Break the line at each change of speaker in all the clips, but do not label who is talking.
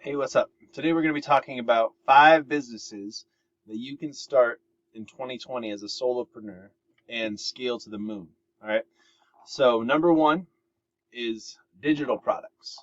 Hey, what's up? Today we're going to be talking about 5 businesses that you can start in 2020 as a solopreneur and scale to the moon. All right. So, number one is digital products.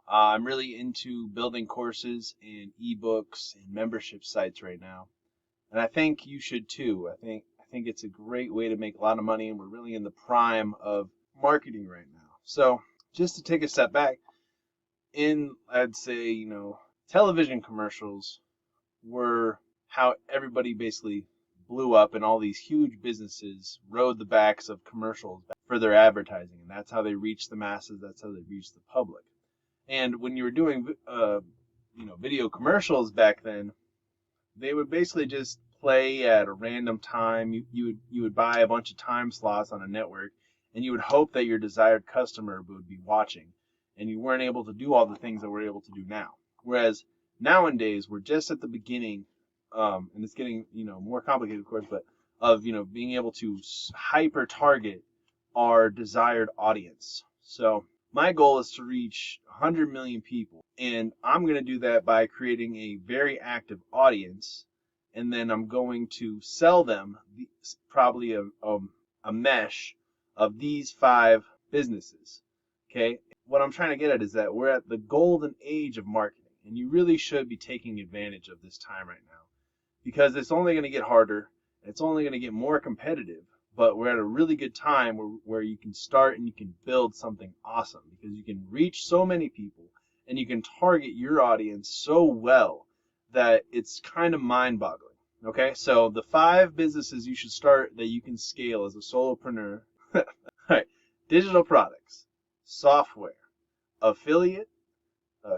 I'm really into building courses and ebooks and membership sites right now, and I think you should too. I think it's a great way to make a lot of money, and we're really in the prime of marketing right now. So, just to take a step back, I'd say, television commercials were how everybody basically blew up, and all these huge businesses rode the backs of commercials for their advertising, and that's how they reached the masses. That's how they reached the public. And when you were doing, video commercials back then, they would basically just play at a random time. You would buy a bunch of time slots on a network, and you would hope that your desired customer would be watching, and you weren't able to do all the things that we're able to do now. Whereas nowadays we're just at the beginning, and it's getting more complicated, of course, but of being able to hyper target our desired audience. So my goal is to reach 100 million people, and I'm going to do that by creating a very active audience, and then I'm going to sell them probably a mesh of these 5 businesses. Okay, what I'm trying to get at is that we're at the golden age of marketing, and you really should be taking advantage of this time right now, because it's only going to get harder, and it's only going to get more competitive. But we're at a really good time where you can start and you can build something awesome, because you can reach so many people and you can target your audience so well that it's kind of mind boggling. Okay, so the 5 businesses you should start that you can scale as a solopreneur. All right, digital products, software, affiliate,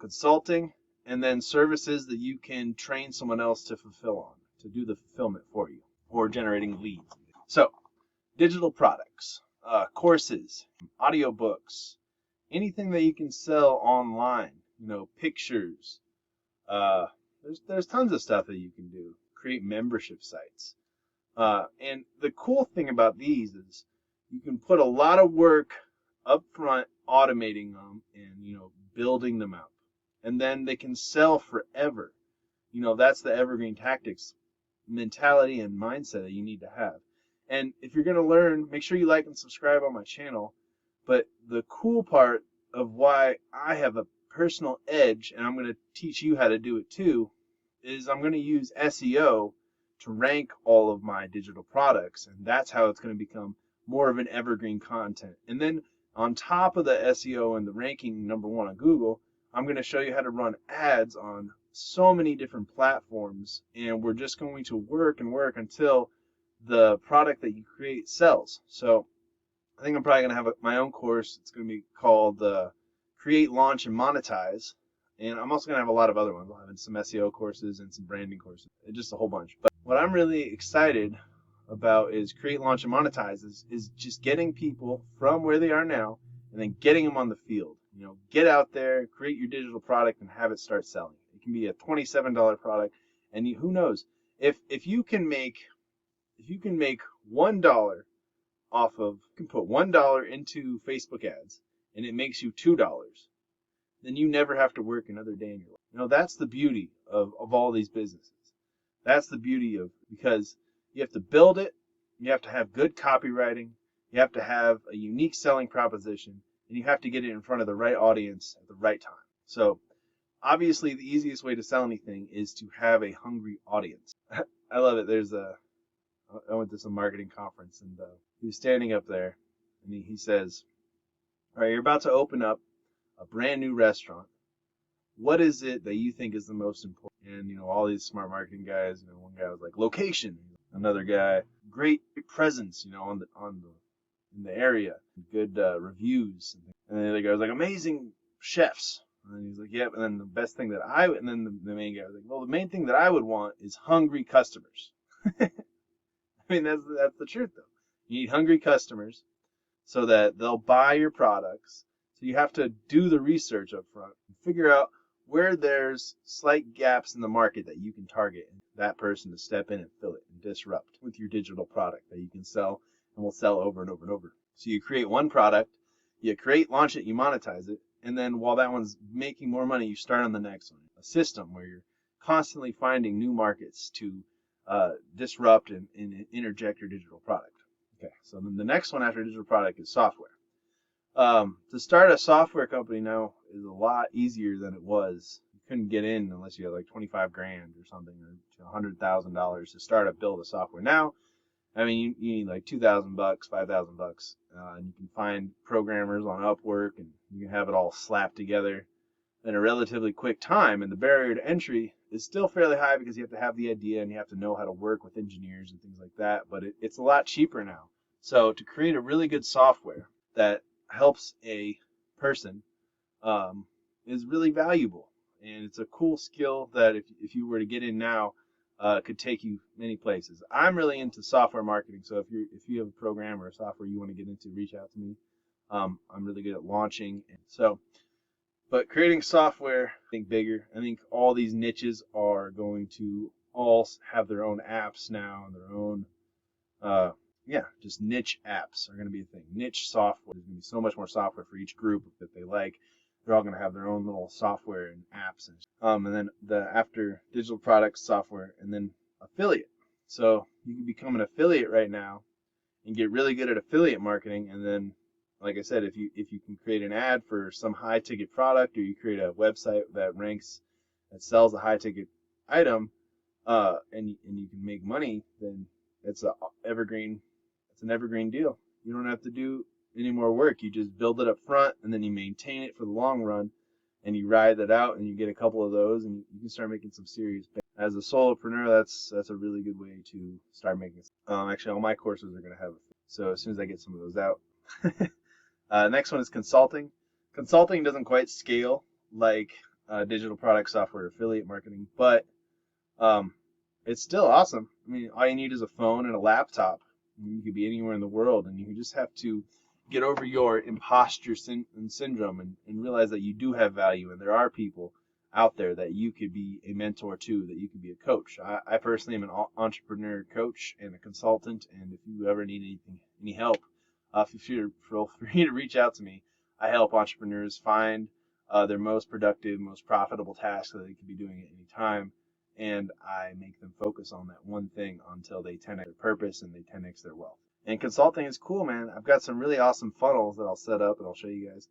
consulting, and then services that you can train someone else to fulfill on, to do the fulfillment for you, or generating leads. So, digital products, courses, audiobooks, anything that you can sell online, pictures. Uh, there's tons of stuff that you can do. Create membership sites. And the cool thing about these is you can put a lot of work up front automating them and building them out. And then they can sell forever. That's the evergreen tactics mentality and mindset that you need to have. And if you're going to learn, make sure you like and subscribe on my channel. But the cool part of why I have a personal edge, and I'm going to teach you how to do it too, is I'm going to use SEO to rank all of my digital products. And that's how it's going to become more of an evergreen content. And then on top of the SEO and the ranking #1 on Google, I'm going to show you how to run ads on so many different platforms, and we're just going to work and work until the product that you create sells. So I think I'm probably going to have my own course. It's going to be called Create, Launch, and Monetize. And I'm also going to have a lot of other ones. I'll have some SEO courses and some branding courses, just a whole bunch. But what I'm really excited about is Create, Launch, and Monetize is just getting people from where they are now and then getting them on the field. Get out there, create your digital product, and have it start selling. It can be a $27 product, and who knows, if you can make $1 off of, you can put $1 into Facebook ads, and it makes you $2, then you never have to work another day in your life. That's the beauty of all these businesses. That's the beauty of, because you have to build it, you have to have good copywriting, you have to have a unique selling proposition, and you have to get it in front of the right audience at the right time. So obviously the easiest way to sell anything is to have a hungry audience. I love it. I went to some marketing conference, and he was standing up there, and he says, all right, you're about to open up a brand new restaurant. What is it that you think is the most important? And all these smart marketing guys, one guy was like, location. Another guy, great presence, in the area, good reviews. And then the other guy was like, amazing chefs. And he's like, yep. And then and then the main guy was like, well, the main thing that I would want is hungry customers. I mean, that's the truth, though. You need hungry customers so that they'll buy your products. So you have to do the research up front and figure out where there's slight gaps in the market that you can target that person to step in and fill it and disrupt with your digital product that you can sell and will sell over and over and over. So you create one product, you create, launch it, you monetize it, and then while that one's making more money, you start on the next one. A system where you're constantly finding new markets to disrupt and interject your digital product. Okay, so then the next one after digital product is software. To start a software company now is a lot easier than it was. You couldn't get in unless you had like 25 grand or something, or $100,000 to build a software. Now, I mean, you need like $2,000, $5,000, and you can find programmers on Upwork, and you can have it all slapped together in a relatively quick time. And the barrier to entry is still fairly high because you have to have the idea and you have to know how to work with engineers and things like that. But it's a lot cheaper now. So to create a really good software that helps a person is really valuable, and it's a cool skill that if you were to get in now, could take you many places. I'm really into software marketing, so if you have a program or a software you want to get into, reach out to me. I'm really good at launching, and so. But creating software, I think bigger. I think all these niches are going to all have their own apps now, and their own just niche apps are going to be a thing. Niche software. There's going to be so much more software for each group that they like. They're all going to have their own little software and apps. And then after digital products, software, and then affiliate. So you can become an affiliate right now and get really good at affiliate marketing. And then, like I said, if you can create an ad for some high ticket product, or you create a website that sells a high ticket item, and you can make money, then it's an evergreen deal. You don't have to do any more work. You just build it up front, and then you maintain it for the long run, and you ride that out, and you get a couple of those, and you can start making some serious pay. As a solopreneur, that's a really good way to start making. Actually, all my courses are going to have it. So as soon as I get some of those out. Next one is consulting. Consulting doesn't quite scale like digital product software affiliate marketing, but it's still awesome. I mean, all you need is a phone and a laptop. You could be anywhere in the world, and you just have to get over your imposter syndrome and realize that you do have value, and there are people out there that you could be a mentor to, that you could be a coach. I personally am an entrepreneur coach and a consultant, and if you ever need any help, feel free to reach out to me. I help entrepreneurs find their most productive, most profitable tasks that they could be doing at any time, and I make them focus on that one thing until they 10x their purpose and they 10x their wealth. And consulting is cool, man. I've got some really awesome funnels that I'll set up and I'll show you guys.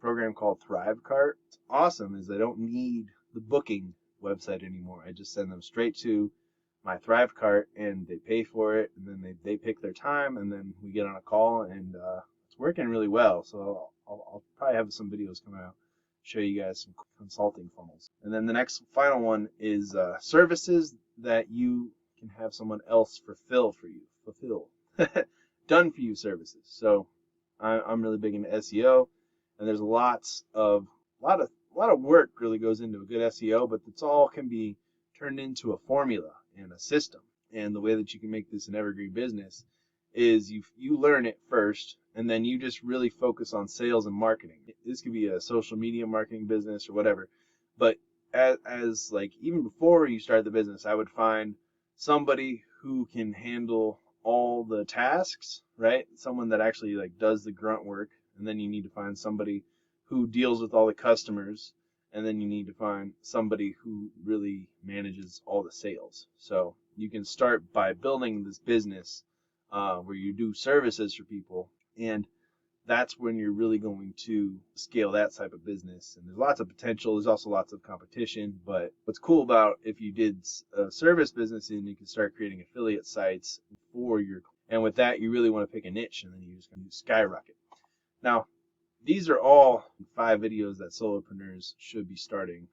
Program called Thrivecart. What's awesome is I don't need the booking website anymore. I just send them straight to my Thrivecart, and they pay for it, and then they pick their time, and then we get on a call, and it's working really well. So I'll probably have some videos coming out, show you guys some consulting funnels. And then the next final one is services that you can have someone else fulfill done for you services. So I'm really big into SEO, and there's a lot of work really goes into a good SEO, but it's all can be turned into a formula and a system. And the way that you can make this an evergreen business is you learn it first, and then you just really focus on sales and marketing. This could be a social media marketing business or whatever, but as like even before you start the business, I would find somebody who can handle all the tasks, right? Someone that actually like does the grunt work, and then you need to find somebody who deals with all the customers, and then you need to find somebody who really manages all the sales. So you can start by building this business where you do services for people, and that's when you're really going to scale that type of business. And there's lots of potential. There's also lots of competition. But what's cool about if you did a service business, and you can start creating affiliate sites for your, and with that, you really want to pick a niche, and then you just skyrocket. Now, these are all 5 videos that solopreneurs should be starting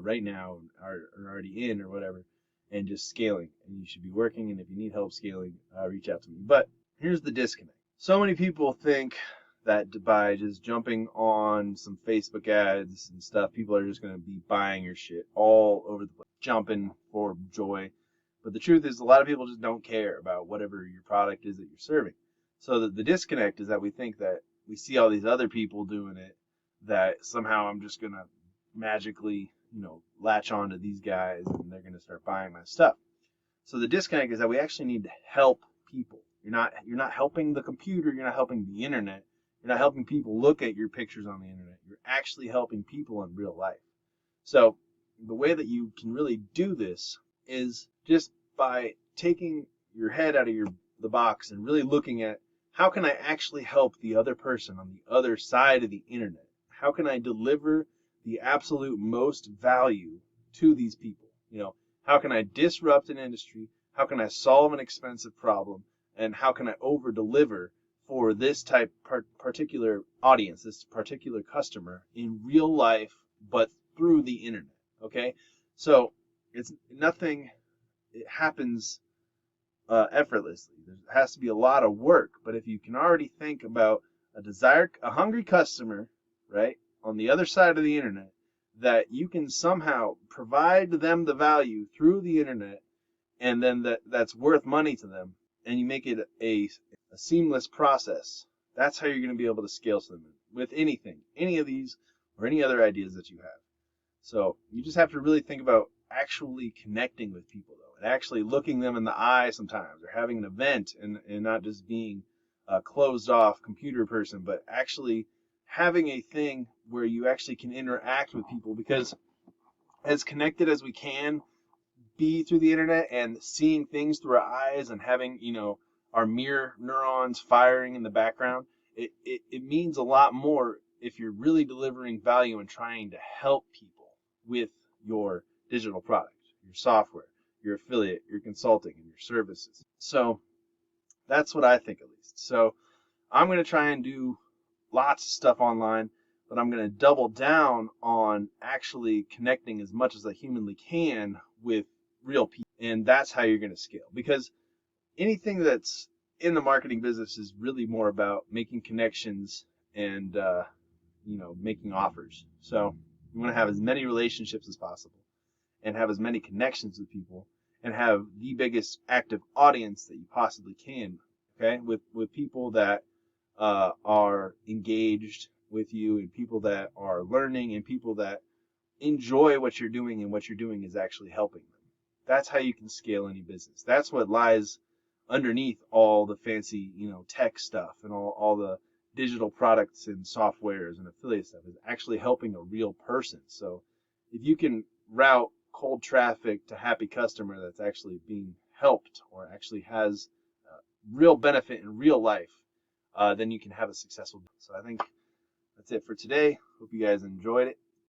right now, or already in, or whatever, and just scaling. And you should be working, and if you need help scaling, reach out to me. But here's the disconnect. So many people think that by just jumping on some Facebook ads and stuff, people are just going to be buying your shit all over the place, jumping for joy. But the truth is, a lot of people just don't care about whatever your product is that you're serving. So the disconnect is that we think that we see all these other people doing it, that somehow I'm just going to magically, latch on to these guys and they're going to start buying my stuff. So the disconnect is that we actually need to help people. You're not helping the computer, you're not helping the internet, You're not helping people look at your pictures on the internet. You're actually helping people in real life. So the way that you can really do this is just by taking your head out of the box and really looking at, how can I actually help the other person on the other side of the internet? How can I deliver the absolute most value to these people? How can I disrupt an industry? How can I solve an expensive problem? And how can I over deliver for this particular audience, this particular customer in real life, but through the internet? Okay, so it's nothing. It happens effortlessly. There has to be a lot of work, but if you can already think about a hungry customer, right, on the other side of the internet, that you can somehow provide them the value through the internet, and then that's worth money to them, and you make it a seamless process. That's how you're going to be able to scale something with anything, any of these, or any other ideas that you have. So you just have to really think about actually connecting with people, though, and actually looking them in the eye sometimes, or having an event, and not just being a closed off computer person, but actually having a thing where you actually can interact with people. Because as connected as we can be through the internet and seeing things through our eyes and having, our mirror neurons firing in the background, it means a lot more if you're really delivering value and trying to help people with your digital product, your software, your affiliate, your consulting, and your services. So that's what I think, at least. So I'm going to try and do lots of stuff online, but I'm going to double down on actually connecting as much as I humanly can with real people. And that's how you're going to scale. Because anything that's in the marketing business is really more about making connections and, making offers. So you want to have as many relationships as possible and have as many connections with people and have the biggest active audience that you possibly can, okay, with people that are engaged with you, and people that are learning, and people that enjoy what you're doing, and what you're doing is actually helping them. That's how you can scale any business. That's what lies underneath all the fancy, tech stuff and all the digital products and softwares and affiliate stuff, is actually helping a real person. So if you can route cold traffic to happy customer that's actually being helped, or actually has real benefit in real life, then you can have a successful business. So I think that's it for today. Hope you guys enjoyed it.